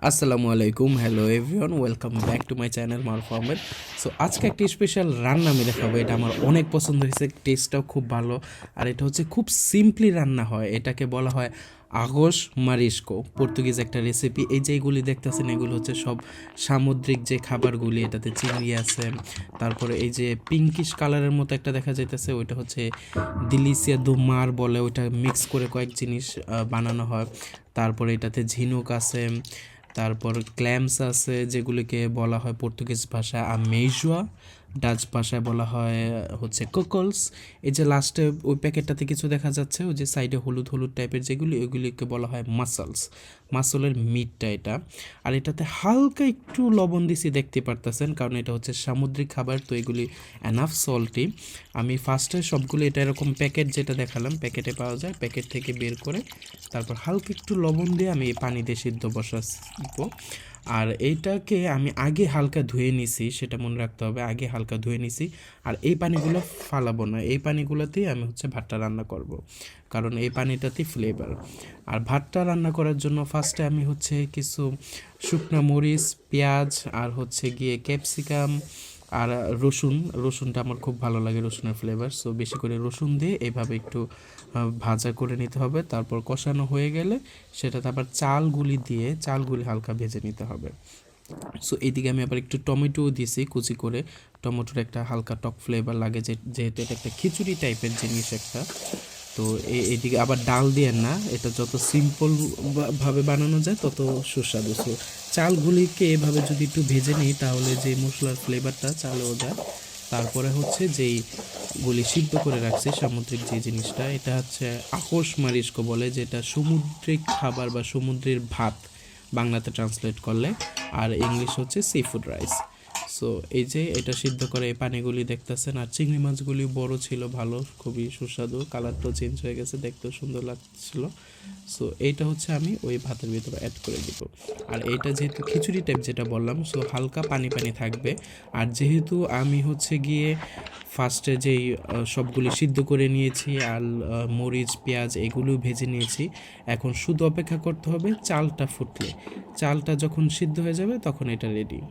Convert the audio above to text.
আসসালামু আলাইকুম, hello everyone, welcome back to my channel Maruf Ahmed. So আজকে একটা স্পেশাল রান্না আমি দেখাবো। এটা আমার অনেক পছন্দ হয়েছে, টেস্টটাও খুব ভালো। আর এটা হচ্ছে খুব সিম্পলি রান্না হয়, এটাকে বলা হয় আগোস মারিস্কো, পর্তুগিজ একটা রেসিপি। এই যে এগুলি দেখতেছেন, এগুলো হচ্ছে সব সামুদ্রিক যে খাবারগুলি, এটাতে চিংড়ি আছে। তারপরে এই যে পিঙ্কিশ কালারের মতো একটা দেখা যাইতেছে, ওইটা হচ্ছে দিলিসিয়া দু মার বলে, ওইটা মিক্স করে কয়েক জিনিস বানানো হয়। তারপরে এটাতে ঝিনুক আছে, তারপর ক্ল্যাম্স আছে, যেগুলিকে বলা হয় পর্তুগিজ ভাষায় আমেইজোয়া, ডাচ ভাষায় বলা হয় হচ্ছে কোকলস। এই যে লাস্টে ওই প্যাকেটটাতে কিছু দেখা যাচ্ছে, ওই যে সাইডে হলুদ হলুদ টাইপের যেগুলি, ওইগুলিকে বলা হয় মাসলস, মাসলের মিটটা এটা। আর এটাতে হালকা একটু লবণ দিছি, দেখতে পারতেছেন, কারণ এটা হচ্ছে সামুদ্রিক খাবার, তো এগুলি এনাফ সল্টি। আমি ফার্স্টে সবগুলো এটা এরকম প্যাকেট যেটা দেখালাম, প্যাকেটে পাওয়া যায়, প্যাকেট থেকে বের করে তারপর হালকা একটু লবণ দিয়ে আমি এই পানি দিয়ে সিদ্ধ বসাবো। আর এইটাকে আমি আগে হালকা ধুয়ে নিছি, সেটা মনে রাখতে হবে, আগে হালকা ধুয়ে নিছি। আর এই পানিগুলো ফালাবো না, এই পানিগুলোতেই আমি হচ্ছে ভাতটা রান্না করব, কারণ এই পানিটাতেই ফ্লেভার। আর ভাতটা রান্না করার জন্য ফার্স্টে আমি হচ্ছে কিছু শুকনো মরিচ, পেঁয়াজ, আর হচ্ছে গিয়ে ক্যাপসিকাম আর রসুনটা আমার খুব ভালো লাগে, রসুনের ফ্লেভার। সো বেশি করে রসুন দিয়ে এইভাবে একটু ভাজা করে নিতে হবে। তারপর কষানো হয়ে গেলে সেটাতে আবার চালগুলি হালকা ভেজে নিতে হবে। সো এইদিকে আমি আবার একটু টমেটোও দিয়েছি কুচি করে। টমেটোর একটা হালকা টক ফ্লেভার লাগে, যেহেতু এটা একটা খিচুড়ি টাইপের জিনিস একটা। তো এইদিকে আবার ডাল দিয়ে না, এটা যত সিম্পল ভাবে বানানো যায় তত সুস্বাদু। সো চালগুলিকে এভাবে যদি একটু ভেজে নিই, তাহলে যে মশলার ফ্লেভারটা চালেও যায়। তারপরে হচ্ছে যেই গুলি সিদ্ধ করে রাখছি সামুদ্রিক যে জিনিসটা, এটা হচ্ছে আকোস মারিস্কো বলে, যেটা সমুদ্রিক খাবার বা সমুদ্রের ভাত বাংলাতে ট্রান্সলেট করলে। আর ইংলিশ হচ্ছে সি ফুড রাইস। সো এই যে এটা সিদ্ধ করে এই পানিগুলি দেখতেছেন, আর চিংড়ি মাছগুলি বড় ছিল, ভালো, খুবই সুস্বাদু, কালারটাও চেঞ্জ হয়ে গেছে, দেখতেও সুন্দর লাগছিল। সো এইটা হচ্ছে আমি ওই ভাতের ভিতরে অ্যাড করে দিব। আর এইটা যেহেতু খিচুড়ি টাইপ যেটা বললাম, সো হালকা পানি পানি থাকবে। আর যেহেতু আমি হচ্ছে গিয়ে ফার্স্টে যেই সবগুলি সিদ্ধ করে নিয়েছি, আর মরিচ পেঁয়াজ এগুলো ভেজে নিয়েছি, এখন শুধু অপেক্ষা করতে হবে চালটা ফুটলে। চালটা যখন সিদ্ধ হয়ে যাবে তখন এটা রেডি।